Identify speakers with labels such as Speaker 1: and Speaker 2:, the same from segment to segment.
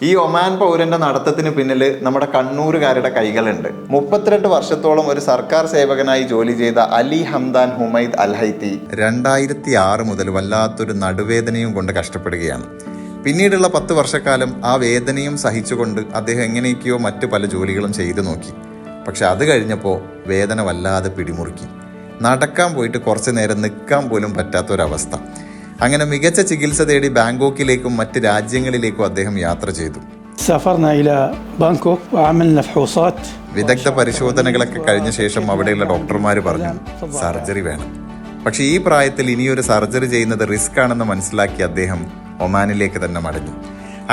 Speaker 1: ഈ ഒമാൻ പൗരന്റെ നടത്തത്തിന് പിന്നിൽ നമ്മുടെ കണ്ണൂരുകാരുടെ കൈകളുണ്ട്. 32 വർഷത്തോളം ഒരു സർക്കാർ സേവകനായി ജോലി ചെയ്ത അലി ഹംദാൻ ഹുമൈദ് അൽ ഹൈത്തി 2006 മുതൽ വല്ലാത്തൊരു നടുവേദനയും കൊണ്ട് കഷ്ടപ്പെടുകയാണ്. പിന്നീടുള്ള 10 വർഷക്കാലം ആ വേദനയും സഹിച്ചുകൊണ്ട് അദ്ദേഹം എങ്ങനെയൊക്കെയോ മറ്റു പല ജോലികളും ചെയ്തു നോക്കി. പക്ഷെ അത് കഴിഞ്ഞപ്പോൾ വേദന വല്ലാതെ പിടിമുറുക്കി. നടക്കാൻ പോയിട്ട് കുറച്ചു നേരം നിൽക്കാൻ പോലും പറ്റാത്തൊരവസ്ഥ. അങ്ങനെ മികച്ച ചികിത്സ തേടി ബാങ്കോക്കിലേക്കും മറ്റ് രാജ്യങ്ങളിലേക്കും അദ്ദേഹം യാത്ര ചെയ്തു. വിദഗ്ധ പരിശോധനകളൊക്കെ കഴിഞ്ഞ ശേഷം അവിടെയുള്ള ഡോക്ടർമാർ പറഞ്ഞു സർജറി വേണം. പക്ഷെ ഈ പ്രായത്തിൽ ഇനിയൊരു സർജറി ചെയ്യുന്നത് റിസ്ക് ആണെന്ന് മനസ്സിലാക്കി അദ്ദേഹം ഒമാനിലേക്ക് തന്നെ മടങ്ങി.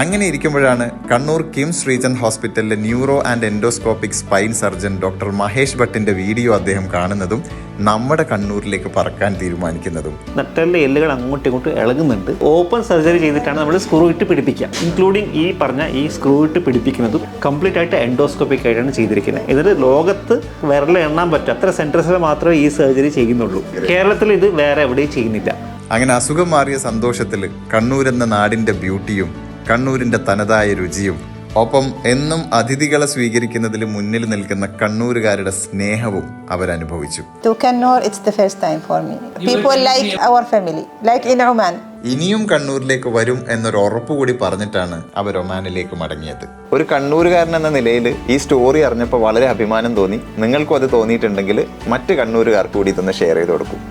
Speaker 1: അങ്ങനെ ഇരിക്കുമ്പോഴാണ് കണ്ണൂർ കിംസ് റീജൻ ഹോസ്പിറ്റലിലെ neuro and endoscopic spine surgeon doctor Mahesh ഭട്ടിന്റെ വീഡിയോ അദ്ദേഹം കാണുന്നതും നമ്മുടെ കണ്ണൂരിലേക്ക് പറക്കാൻ തീരുമാനിക്കുന്നതും.
Speaker 2: നട്ടലിലെ എല്ലുകൾ അങ്ങോട്ടും ഇങ്ങോട്ടും ഇളകുന്നുണ്ട്. ഓപ്പൺ സർജറി ചെയ്തിട്ടാണ് നമ്മൾ സ്ക്രൂ ഇട്ട് പിടിപ്പിക്കുക. ഇൻക്ലൂഡിങ് ഈ പറഞ്ഞ ഈ സ്ക്രൂ ഇട്ട് പിടിപ്പിക്കുന്നതും കംപ്ലീറ്റ് ആയിട്ട് എൻഡോസ്കോപ്പിക് ആയിട്ടാണ് ചെയ്തിരിക്കുന്നത്. ഇതിൽ ലോകത്ത് വിരൽ എണ്ണാൻ പറ്റും അത്ര സെന്റേഴ്സിൽ മാത്രമേ ഈ സർജറി ചെയ്യുന്നുള്ളൂ. കേരളത്തിൽ ഇത് വേറെ എവിടെയും ചെയ്യുന്നില്ല.
Speaker 1: അങ്ങനെ അസുഖം മാറിയ സന്തോഷത്തിൽ കണ്ണൂരെന്ന നാടിന്റെ ബ്യൂട്ടിയും കണ്ണൂരിന്റെ തനതായ രുചിയും ഒപ്പം എന്നും അതിഥികളെ സ്വീകരിക്കുന്നതിൽ മുന്നിൽ നിൽക്കുന്ന കണ്ണൂരുകാരുടെ സ്നേഹവും അവരനുഭവിച്ചു. ഇനിയും കണ്ണൂരിലേക്ക് വരും എന്നൊരു ഉറപ്പുകൂടി പറഞ്ഞിട്ടാണ് അവർ ഒമാനിലേക്ക് മടങ്ങിയത്. ഒരു കണ്ണൂരുകാരൻ എന്ന നിലയിൽ ഈ സ്റ്റോറി അറിഞ്ഞപ്പോൾ വളരെ അഭിമാനം തോന്നി. നിങ്ങൾക്കും അത് തോന്നിയിട്ടുണ്ടെങ്കിൽ മറ്റ് കണ്ണൂരുകാർക്ക് കൂടി ഇതൊന്ന് ഷെയർ ചെയ്ത് കൊടുക്കും.